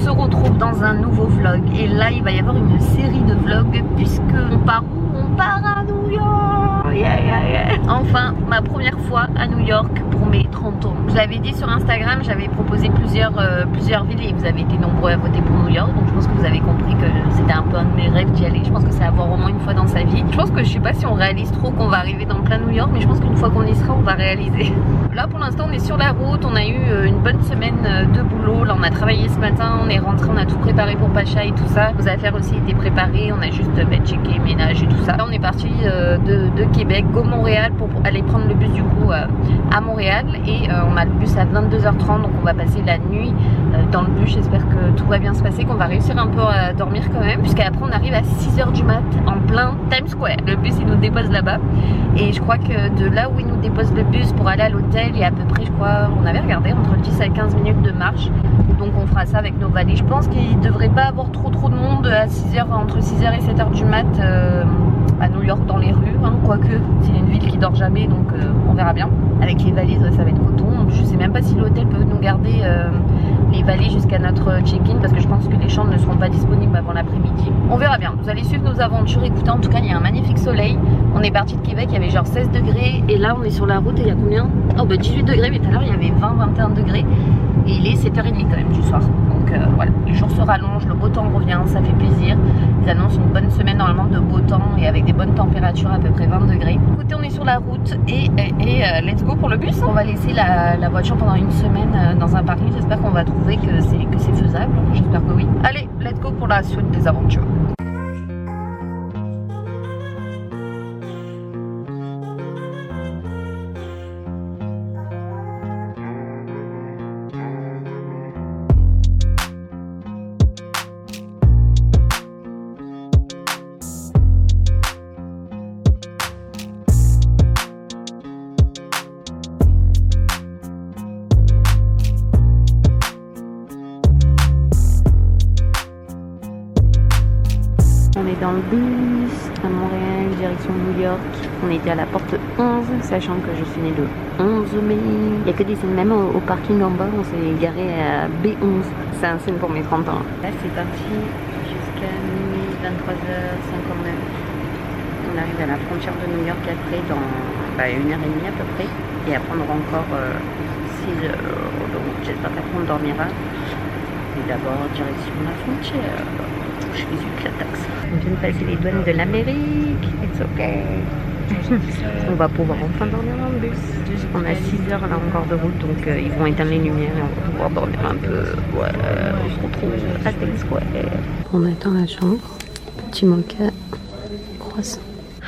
se retrouve dans un nouveau vlog. Et là il va y avoir une série de vlogs puisque on part où? On part à New York. Enfin ma première fois à New York pour mes 30 ans. Je l'avais dit sur Instagram, j'avais proposé plusieurs villes et vous avez été nombreux à voter pour New York. Donc je pense que vous avez compris que c'était un peu un de mes rêves d'y aller. Je pense que c'est à voir au moins une fois dans sa vie. Je pense que je sais pas si on réalise trop qu'on va arriver dans plein New York, mais je pense qu'une fois qu'on y sera on va réaliser. Là pour l'instant on est sur la route, on a eu une bonne semaine de boulot. Là on a travaillé ce matin, on est rentré, on a tout préparé pour Pacha et tout ça. Nos affaires aussi étaient préparées, on a juste checké ménage et tout ça. Là on est parti de Québec, go Montréal pour aller prendre le bus du coup à Montréal et on a le bus à 22h30 donc on va passer la nuit dans le bus. J'espère que tout va bien se passer, qu'on va réussir un peu à dormir quand même, puisqu'après on arrive à 6h du mat en plein Times Square. Le bus il nous dépose là-bas et je crois que de là où il nous dépose le bus pour aller à l'hôtel il y a à peu près, je crois, on avait regardé, entre 10 à 15 minutes de marche. Donc on fera ça avec nos valets. Je pense qu'il ne devrait pas avoir trop de monde à 6h, entre 6h et 7h du mat à New York dans les rues, hein, quoique c'est une ville qui dort jamais donc on verra bien. Avec les valises ça va être coton. Je sais même pas si l'hôtel peut nous garder les valets jusqu'à notre check-in parce que je pense que les chambres ne seront pas disponibles avant l'après-midi. On verra bien, vous allez suivre nos aventures. Écoutez, en tout cas il y a un magnifique soleil. On est parti de Québec, il y avait genre 16 degrés et là on est sur la route et il y a combien? Oh bah 18 degrés, mais tout à l'heure il y avait 20-21 degrés et il est 7h30 quand même du soir. Donc voilà, les jours se rallongent, le beau temps revient, ça fait plaisir. Ils annoncent une bonne semaine normalement de beau temps et avec des bonnes températures, à peu près 20 degrés. Écoutez, on est sur la route et let's go pour le bus. On va laisser la voiture pendant une semaine dans un parking. J'espère qu'on va trouver que c'est faisable. J'espère que oui. Allez, let's go pour la suite des aventures. On est dans le bus à Montréal, direction New York. On était à la porte 11, sachant que je suis née le 11 mai. Il n'y a que des scènes, même au parking en bas, on s'est garé à B11. C'est un signe pour mes 30 ans. Là c'est parti jusqu'à minuit, 23h59. On arrive à la frontière de New York après dans 1h30 à peu près. Et après on aura encore 6 heures. Donc j'espère qu'après on dormira. Et d'abord direction la frontière. Je suis éclataxe. On vient de passer les douanes de l'Amérique. It's okay. On va pouvoir enfin dormir dans le bus. On a 6 heures là encore de route, donc ils vont éteindre les lumières et on va pouvoir dormir un peu. Ouais, on se retrouve à Times Square. On attend la chambre. Petit mocha, croissant.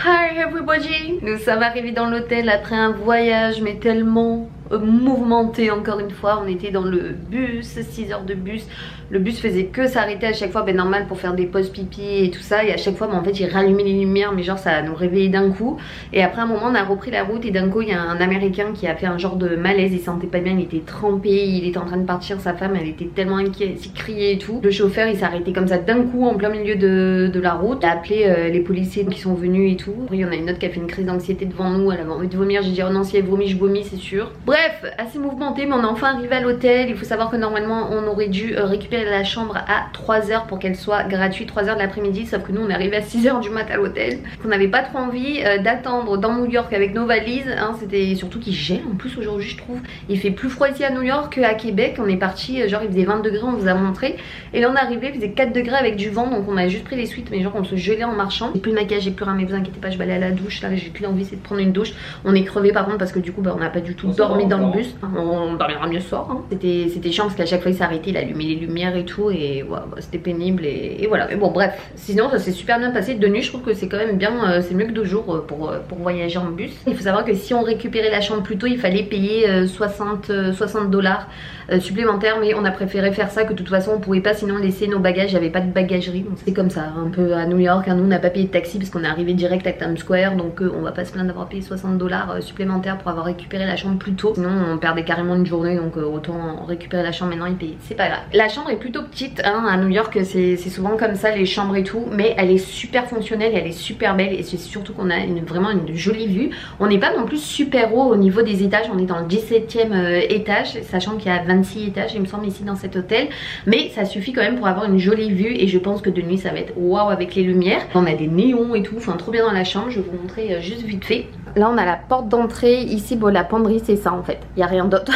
Hi everybody! Nous sommes arrivés dans l'hôtel après un voyage mais tellement mouvementé encore une fois. On était dans le bus, 6 heures de bus. Le bus faisait que s'arrêter à chaque fois, normal pour faire des pauses pipi et tout ça. Et à chaque fois, en fait, il rallumait les lumières, mais genre ça nous réveillait d'un coup. Et après un moment, on a repris la route et d'un coup, il y a un Américain qui a fait un genre de malaise. Il se sentait pas bien, il était trempé, il était en train de partir. Sa femme, elle était tellement inquiète, il criait et tout. Le chauffeur, il s'est arrêté comme ça d'un coup en plein milieu de la route. Il a appelé les policiers qui sont venus et tout. Après, il y en a une autre qui a fait une crise d'anxiété devant nous. Elle avait envie de vomir. J'ai dit oh non, si elle vomit, je vomis, c'est sûr. Bref, assez mouvementé, mais on est enfin arrivé à l'hôtel. Il faut savoir que normalement, on aurait dû récupérer la chambre à 3h pour qu'elle soit gratuite, 3h de l'après-midi, sauf que nous on est arrivé à 6h du mat à l'hôtel. On n'avait pas trop envie d'attendre dans New York avec nos valises, hein. C'était surtout qu'il gèle en plus aujourd'hui je trouve. Il fait plus froid ici à New York qu'à Québec. On est parti, genre il faisait 20 degrés, on vous a montré. Et là on est arrivé, il faisait 4 degrés avec du vent, donc on a juste pris les suites, mais genre on se gelait en marchant. J'ai plus de maquillage, j'ai plus rien, mais vous inquiétez pas, je vais aller à la douche. Là j'ai plus envie, c'est de prendre une douche. On est crevé par contre parce que du coup on n'a pas du tout dormi dans le bus. On dormira mieux ce soir, hein. C'était chiant parce qu'à chaque fois il s'arrêtait, il allumait les lumières et tout, et ouais, c'était pénible et voilà. Mais bon bref, sinon ça s'est super bien passé. De nuit je trouve que c'est quand même bien, c'est mieux que de jour pour voyager en bus. Il faut savoir que si on récupérait la chambre plus tôt, il fallait payer 60 $ supplémentaires, mais on a préféré faire ça que de toute façon on pouvait pas sinon laisser nos bagages. Il n'y avait pas de bagagerie, donc c'est comme ça un peu à New York, hein. Nous on n'a pas payé de taxi parce qu'on est arrivé direct à Times Square, donc on va pas se plaindre d'avoir payé 60 $ supplémentaires pour avoir récupéré la chambre plus tôt, sinon on perdait carrément une journée, donc autant récupérer la chambre maintenant et payer, c'est pas grave. La chambre est plutôt petite, hein, à New York c'est souvent comme ça les chambres et tout, mais elle est super fonctionnelle, elle est super belle et c'est surtout qu'on a vraiment une jolie vue. On n'est pas non plus super haut au niveau des étages, on est dans le 17e étage, sachant qu'il y a 26 étages il me semble ici dans cet hôtel. Mais ça suffit quand même pour avoir une jolie vue et je pense que de nuit ça va être waouh avec les lumières. On a des néons et tout, enfin trop bien dans la chambre, je vais vous montrer juste vite fait. Là on a la porte d'entrée, ici bon la penderie c'est ça en fait, il n'y a rien d'autre.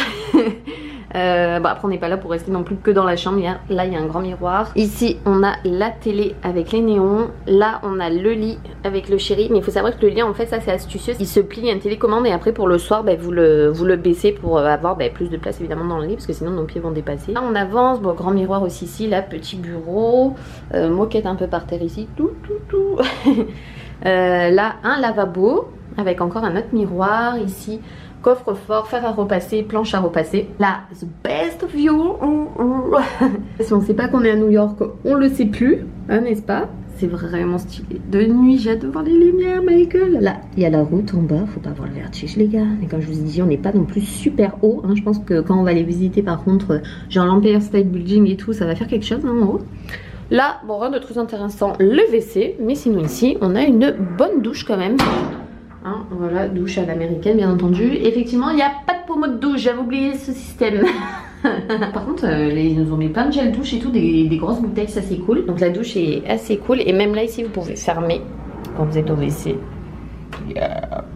Bon après on n'est pas là pour rester non plus que dans la chambre. Là il y a un grand miroir. Ici on a la télé avec les néons. Là on a le lit avec le chéri. Mais il faut savoir que le lit en fait ça c'est astucieux. Il se plie, il y a une télécommande et après pour le soir vous le baissez pour avoir plus de place évidemment dans le lit parce que sinon nos pieds vont dépasser. Là on avance, bon grand miroir aussi ici. Là petit bureau, moquette un peu par terre ici. Là un lavabo avec encore un autre miroir ici. Coffre-fort, fer à repasser, planche à repasser. Là, the best view. Si on ne sait pas qu'on est à New York, on le sait plus, hein, n'est-ce pas? C'est vraiment stylé. De nuit, j'adore les lumières, Michael. Là, il y a la route en bas, faut pas avoir le vertige, les gars. Et comme je vous ai dit, on n'est pas non plus super haut. Hein. Je pense que quand on va les visiter, par contre, genre l'Empire State Building et tout, ça va faire quelque chose hein, en haut. Là, bon, rien de très intéressant, le WC. Mais sinon, ici, on a une bonne douche quand même. Hein, voilà, douche à l'américaine bien entendu. Effectivement il n'y a pas de pommeau de douche, j'avais oublié ce système. Par contre ils nous ont mis plein de gel douche et tout, des grosses bouteilles, ça c'est cool. Donc la douche est assez cool et même là ici vous pouvez fermer quand vous êtes au WC.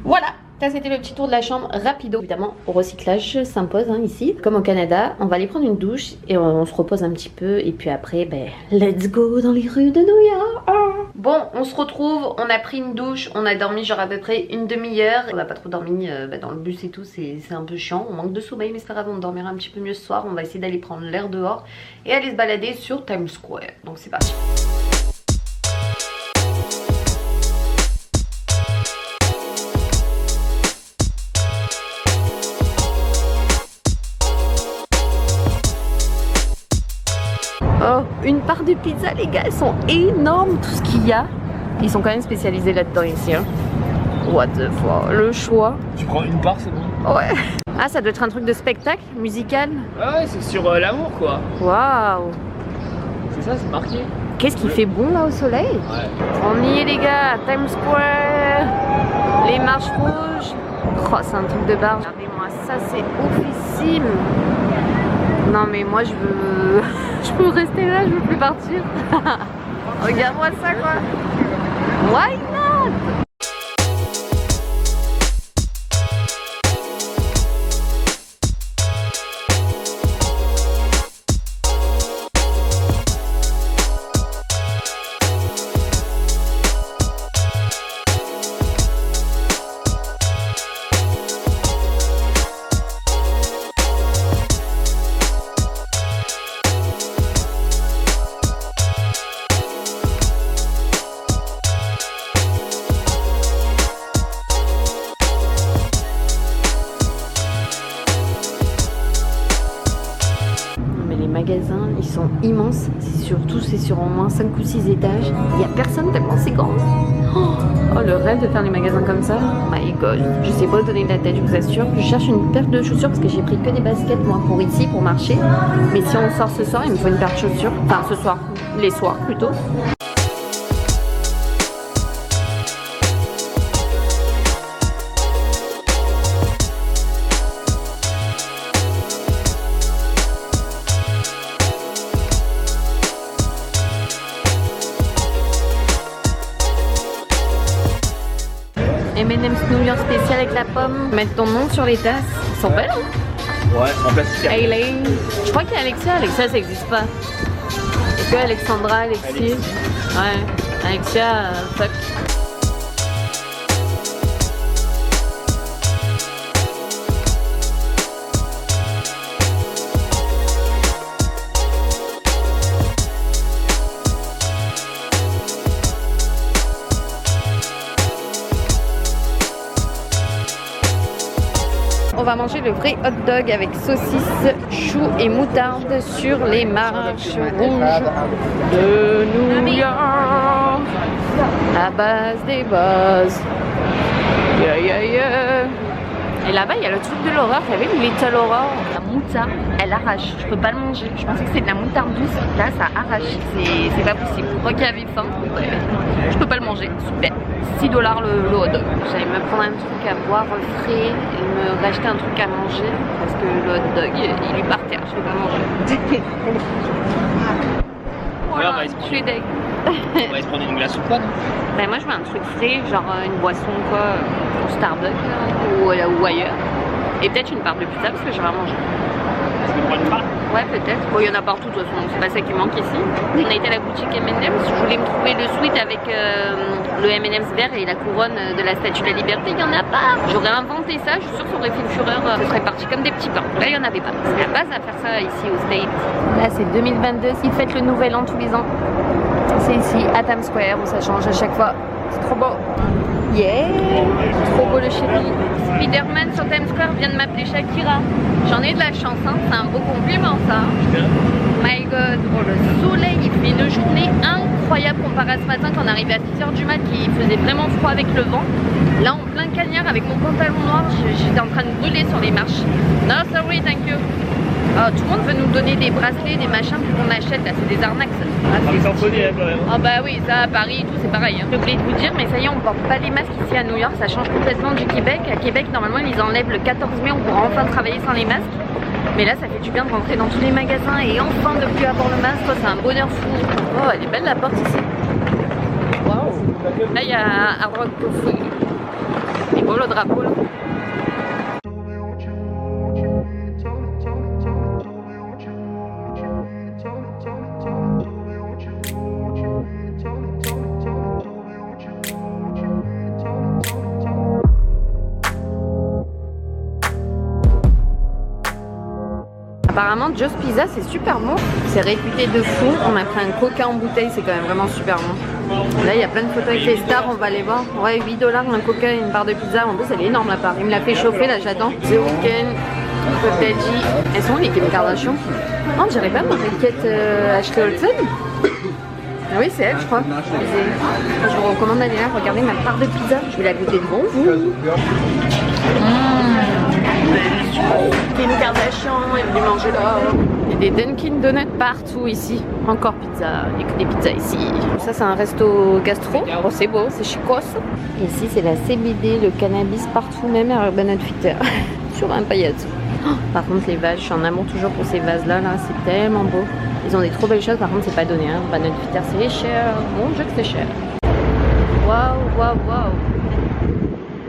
Voilà, ça c'était le petit tour de la chambre rapido. Évidemment au recyclage s'impose hein, ici. Comme au Canada, on va aller prendre une douche et on se repose un petit peu. Et puis après, let's go dans les rues de New York. Bon, on se retrouve, on a pris une douche, on a dormi genre à peu près une demi-heure. On n'a pas trop dormi dans le bus et tout, c'est un peu chiant. On manque de sommeil mais c'est pas grave, on dormira un petit peu mieux ce soir. On va essayer d'aller prendre l'air dehors et aller se balader sur Times Square. Donc c'est parti. Oh, une part de pizza les gars, elles sont énormes tout ce qu'il y a. Ils sont quand même spécialisés là-dedans ici hein. What the fuck, le choix. Tu prends une part c'est bon. Ouais. Ah ça doit être un truc de spectacle musical. Ouais c'est sur l'amour quoi. Waouh. C'est ça, c'est marqué. Qu'est-ce qui fait bon là au soleil? Ouais. On y est les gars, Times Square. Les marches rouges. Oh c'est un truc de barre. Regardez-moi ça, c'est oufissime. Non mais moi je veux... je peux rester là, je veux plus partir. Regarde-moi ça quoi. Why not? Magasins, ils sont immenses, c'est sur au moins 5 ou 6 étages. Il n'y a personne tellement c'est grand. Oh le rêve de faire des magasins comme ça. Oh my god, je sais pas où donner de la tête, je vous assure. Je cherche une paire de chaussures parce que j'ai pris que des baskets moi pour ici, pour marcher. Mais si on sort ce soir, il me faut une paire de chaussures. Enfin ce soir, les soirs plutôt. M&M's New York spécial avec la pomme. Mettre ton nom sur les tasses. Ils sont belles hein? Ouais, en plastique. Aileen. Je crois qu'il y a Alexia. Alexia ça existe pas. Et que Alexandra, Alexis. Ouais. Alexia, fuck. On va manger le vrai hot dog avec saucisse, choux et moutarde sur les marches rouges de New York. La base des bases. Yeah, yeah, yeah. Et là-bas, il y a le truc de l'horreur. Vous savez, Little Horror. La moutarde, elle arrache. Je peux pas le manger. Je pensais que c'était de la moutarde douce. Là, ça arrache. C'est pas possible. Moi qui avais faim, je peux pas le manger. Super. $6 le hot dog. J'allais me prendre un truc à boire frais et me racheter un truc à manger parce que le hot dog il est par terre, je l'ai pas mangé. Voilà, Ouais, je suis deg. On va se prendre une glace ou quoi, non? Ben moi je veux un truc frais, genre une boisson quoi, au Starbucks ou ailleurs. Et peut-être une part de pizza parce que j'ai rien mangé. Tu veux prendre une part? Ouais, peut-être. Bon, il y en a partout de toute façon, c'est pas ça qui manque ici. On a été à la boutique M&M's, je voulais me trouver le sweat avec le M&M's vert et la couronne de la Statue de la Liberté, il y en a pas. J'aurais inventé ça, je suis sûre que ça aurait fait le fureur, ce serait parti comme des petits pains. Là, il y en avait pas. C'est la base à faire ça ici aux States. Là, c'est 2022, ils fêtent le nouvel an tous les ans. C'est ici, à Times Square, où ça change à chaque fois. C'est trop beau. Yeah! Trop beau le chéri. Spider-Man sur Times Square vient de m'appeler Shakira. J'en ai de la chance, hein. C'est un beau compliment ça. My God, oh, le soleil, il fait une journée incroyable comparé à ce matin quand on arrivait à 6h du mat, qui faisait vraiment froid avec le vent. Là, en plein cagnard avec mon pantalon noir, j'étais en train de brûler sur les marches. No, sorry, thank you. Oh, tout le monde veut nous donner des bracelets, des machins pour qu'on achète, là c'est des arnaques ça. Ah bah oui, ça à Paris et tout c'est pareil. J'ai oublié de vous dire, mais ça y est, on porte pas les masques ici à New York, ça change complètement du Québec. À Québec, normalement, ils enlèvent le 14 mai, on pourra enfin travailler sans les masques. Mais là, ça fait du bien de rentrer dans tous les magasins et enfin de plus avoir le masque, c'est un bonheur fou. Oh, elle est belle la porte ici. Waouh. Là, il y a Hard Rock Coffee. C'est beau le drapeau là. Apparemment, Joe's Pizza, c'est super bon. C'est réputé de fou. On a pris un coca en bouteille, c'est quand même vraiment super bon. Là, il y a plein de photos avec les stars, on va aller voir. Ouais, $8, un coca et une barre de pizza. En plus, elle est énorme la part. Il me l'a fait chauffer, là, j'attends. The Weeknd, Puff Daddy. Elles sont où les Kim Kardashian? Oh, on dirait pas Mariquette Ashley Olsen? Ah oui, c'est elle, je crois. Je vous recommande d'aller là, regardez ma part de pizza. Je vais la goûter de bon. Kim Kardashian, elle veut manger là. Il y a des Dunkin' Donuts partout ici. Encore pizza, il n'y a que des pizzas ici. Ça, c'est un resto gastro. Oh, c'est beau, c'est chicos. Ici, c'est la CBD, le cannabis partout, même à Urban Outfitters. Sur un pailletto. Oh, par contre, les vases, je suis en amour toujours pour ces vases-là. Là, c'est tellement beau. Ils ont des trop belles choses, par contre, c'est pas donné. Hein. Urban Outfitters, c'est cher. Mon Dieu, que c'est cher. Waouh, waouh, waouh.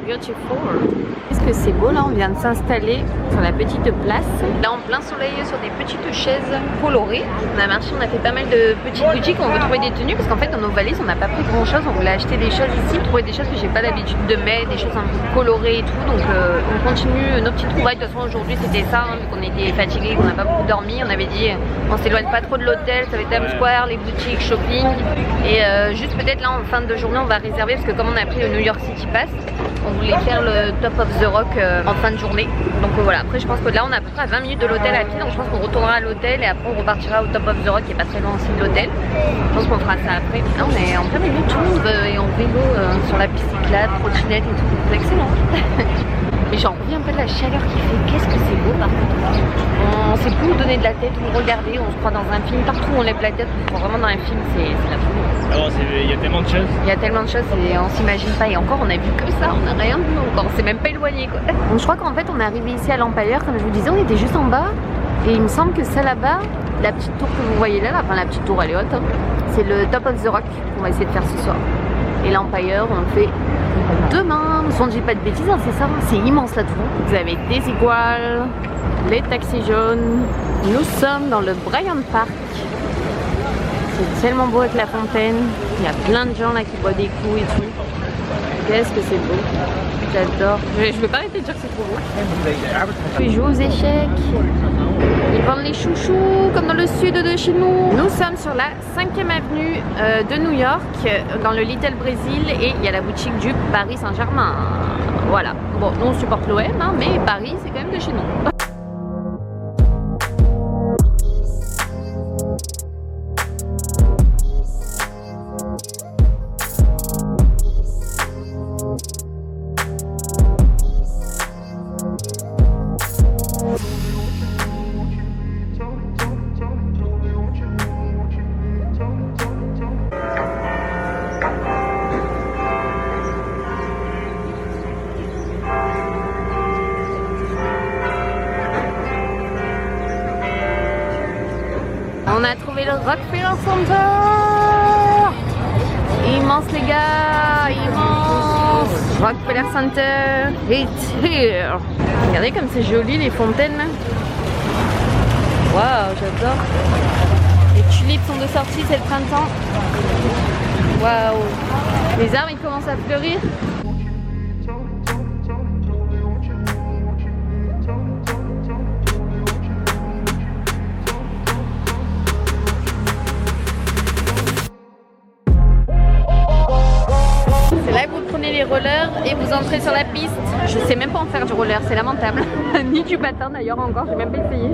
Beautiful. Qu'est-ce que c'est beau là, on vient de s'installer sur la petite place. Là en plein soleil sur des petites chaises colorées. On a marché, on a fait pas mal de petites boutiques, on veut trouver des tenues parce qu'en fait dans nos valises on n'a pas pris grand chose. On voulait acheter des choses ici, trouver des choses que j'ai pas l'habitude de mettre, des choses un peu colorées et tout. Donc on continue nos petites trouvailles. De toute façon aujourd'hui c'était ça, hein, vu qu'on était fatigués, qu'on n'a pas beaucoup dormi. On avait dit on s'éloigne pas trop de l'hôtel, ça va être Times Square, les boutiques, shopping. Et juste peut-être là en fin de journée on va réserver parce que comme on a pris le New York City Pass, on voulait faire le Top of the Rock en fin de journée. Donc voilà, après je pense que là on est à peu près à 20 minutes de l'hôtel à pied, donc je pense qu'on retournera à l'hôtel et après on repartira au Top of the Rock qui est pas très loin aussi de l'hôtel. Je pense qu'on fera ça après. Là on est en plein milieu, tout le monde est en vélo sur la piste cyclable, trottinette et tout, c'est excellent. Mais j'en reviens un peu de la chaleur qui fait, qu'est-ce que c'est beau par contre. On sait plus où donner de la tête, où regarder, on se croit dans un film, partout où on lève la tête, on se croit vraiment dans un film, c'est la folie. Alors il y a tellement de choses. Il y a tellement de choses et on s'imagine pas. Et encore on a vu que ça, on n'a rien vu encore, on s'est même pas éloigné quoi. Donc je crois qu'en fait on est arrivé ici à l'Empire, comme je vous disais, on était juste en bas. Et il me semble que ça là-bas, la petite tour que vous voyez là, enfin la petite tour elle est haute, hein, c'est le Top of the Rock qu'on va essayer de faire ce soir. Et l'Empire on le fait demain, si on ne dit pas de bêtises, hein, c'est ça, c'est immense la tour. Vous avez des iguales, les taxis jaunes, nous sommes dans le Bryant Park. C'est tellement beau avec la fontaine, il y a plein de gens là qui boivent des coups et tout. Qu'est-ce que c'est beau, j'adore. Je vais pas arrêter de dire que c'est trop beau. Puis jouer aux échecs, ils vendent les chouchous comme dans le sud de chez nous. Nous sommes sur la 5e avenue de New York, dans le Little Brésil, et il y a la boutique du Paris Saint-Germain. Voilà, bon nous on supporte l'OM, hein, mais Paris c'est quand même de chez nous. le Rockefeller Center. Immense les gars, immense. Rockefeller Center, it's here. Regardez comme c'est joli les fontaines là. Waouh, j'adore. Les tulipes sont de sortie, c'est le printemps. Waouh. Les arbres ils commencent à fleurir. C'est là que vous prenez les rollers et vous entrez sur la piste. Je sais même pas en faire du roller, c'est lamentable. Ni du patin d'ailleurs encore, j'ai même pas essayé.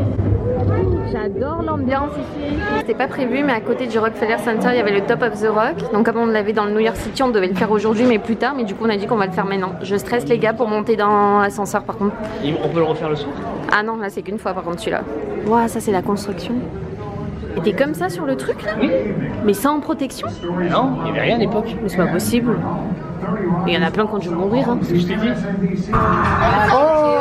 J'adore l'ambiance ici. C'était pas prévu mais à côté du Rockefeller Center il y avait le Top of the Rock. Donc comme on l'avait dans le New York City on devait le faire aujourd'hui mais plus tard. Mais du coup on a dit qu'on va le faire maintenant. Je stresse les gars pour monter dans l'ascenseur par contre. Et on peut le refaire le soir? Ah non là c'est qu'une fois par contre celui-là. Waouh ça c'est la construction. Et t'es comme ça sur le truc là? Oui. Mais sans protection? Non, il n'y avait rien à l'époque. Mais c'est pas possible. Il y en a plein qui ont dû mourir hein. C'est ce que je t'ai dit. Oh,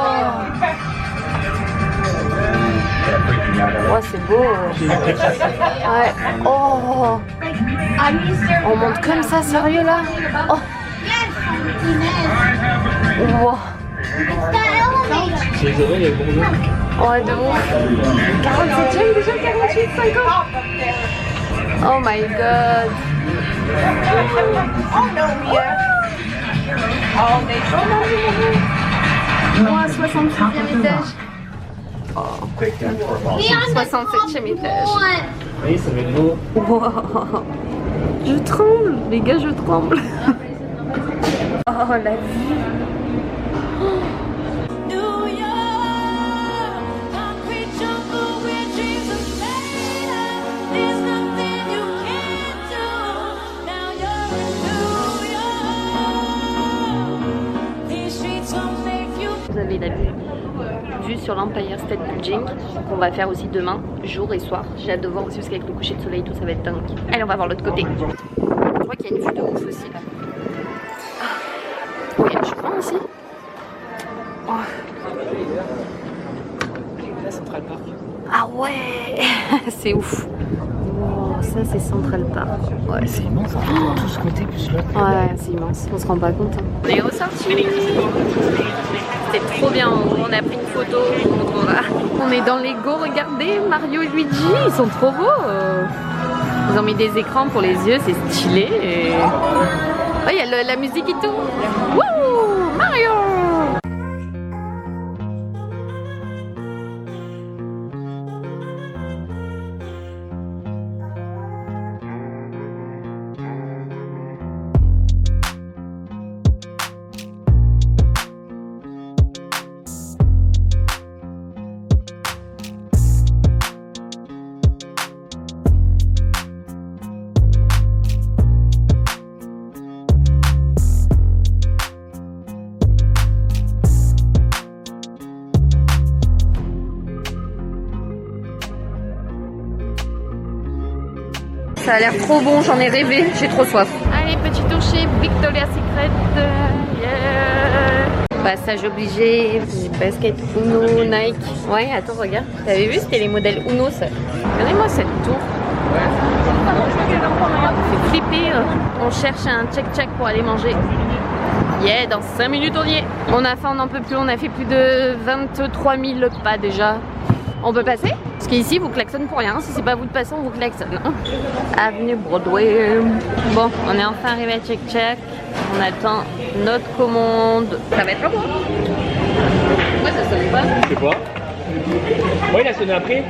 oh c'est beau. Ouais. Oh. On monte comme ça, sérieux là? Oh. Wow. C'est les oreilles, elles vont loin. Oh de ouf. 47ème déjà, 48, 50. Oh my god. Moi, 66e étage. Oh. 67e étage. Oui, ça va être beau. Wow. Je tremble, les gars, je tremble. Oh la vue. Vous avez la vue sur l'Empire State Building qu'on va faire aussi demain, jour et soir. J'ai hâte de voir aussi parce qu'avec le coucher de soleil tout ça va être dingue. Allez on va voir l'autre côté. Je crois qu'il y a une vue de ouf aussi là. Oh, il y a du vent aussi. Oh. La Central Park. Ah ouais. C'est ouf. Oh, ça c'est Central Park. Ouais, C'est immense, en fait, tout ce côté plus l'autre. ouais, c'est immense, on se rend pas compte. Hein. On est ressorti. C'était trop bien, on a pris une photo, on montrera. On est dans Lego, regardez, Mario et Luigi, ils sont trop beaux. Ils ont mis des écrans pour les yeux, c'est stylé. Et... oh, il y a la musique et tout. Wouh, Mario! Ça a l'air trop bon, j'en ai rêvé, j'ai trop soif. Allez, petit tour chez Victoria's Secret. Yeah. Passage obligé, basket Uno, Nike. Ouais, attends, regarde. T'avais vu, c'était les modèles Uno, ça. Regardez-moi cette tour. C'est flipper. On cherche un check-check pour aller manger. Yeah, dans 5 minutes on y est. On a faim, on n'en peut plus, on a fait plus de 23 000 pas déjà. On peut passer? Parce qu'ici vous klaxonnez pour rien, si c'est pas vous de passer on vous klaxonne. Avenue Broadway. Bon, on est enfin arrivé à Check Check. On attend notre commande. Ça va être long. Pourquoi ça sonne pas? Je sais pas. Ouais, il a sonné après.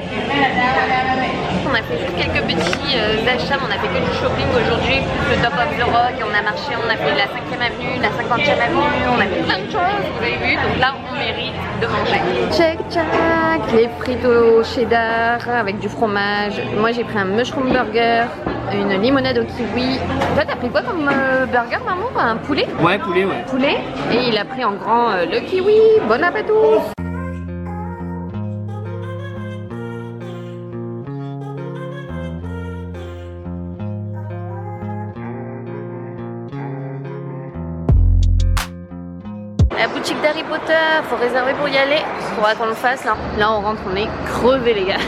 On a fait juste quelques petits achats, mais on a fait que du shopping aujourd'hui, plus le Top of the Rock, et on a marché, on a fait la 5e avenue, la 50e avenue, on a fait plein de choses, vous avez vu, donc là on mérite de manger. Check check, les frites au cheddar avec du fromage. Moi j'ai pris un mushroom burger, une limonade au kiwi. Toi t'as pris quoi comme burger maman? Un poulet? Ouais, poulet, ouais. Poulet, et il a pris en grand le kiwi. Bon appétit! la boutique d'Harry Potter, faut réserver pour y aller. Faudra qu'on le fasse là. Là on rentre, on est crevés les gars.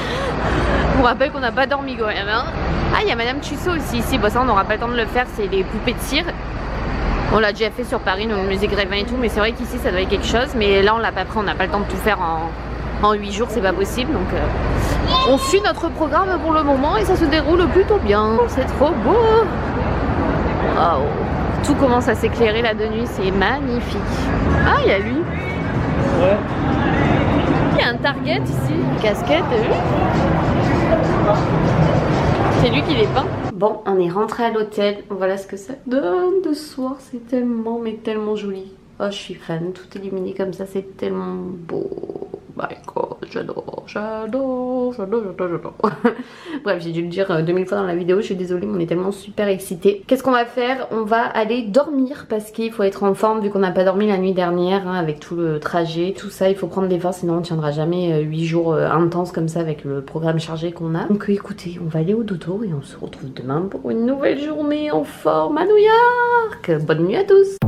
On rappelle qu'on n'a pas dormi quand même hein. Ah il y a Madame Tussaud aussi ici, bon ça on n'aura pas le temps de le faire, c'est les poupées de cire. On l'a déjà fait sur Paris, donc le musée Grévin et tout, mais c'est vrai qu'ici ça doit être quelque chose. Mais là on l'a pas pris, on n'a pas le temps de tout faire en 8 jours, c'est pas possible. Donc on suit notre programme pour le moment et ça se déroule plutôt bien. C'est trop beau. Wow. Tout commence à s'éclairer là de nuit, c'est magnifique. Ah il y a lui. Ouais. Il y a un Target ici, une casquette, t'as vu? C'est lui qui les peint. Bon, on est rentré à l'hôtel. Voilà ce que ça donne de soir. C'est tellement, mais tellement joli. Oh, je suis fan. Tout illuminé comme ça, c'est tellement beau. My God, j'adore, j'adore, j'adore, j'adore, j'adore. Bref, j'ai dû le dire 2000 fois dans la vidéo. Je suis désolée, mais on est tellement super excités. Qu'est-ce qu'on va faire? On va aller dormir parce qu'il faut être en forme vu qu'on n'a pas dormi la nuit dernière hein, avec tout le trajet, tout ça. Il faut prendre des forces, sinon on tiendra jamais 8 jours intenses comme ça avec le programme chargé qu'on a. Donc écoutez, on va aller au dodo et on se retrouve demain pour une nouvelle journée en forme à New York. Bonne nuit à tous.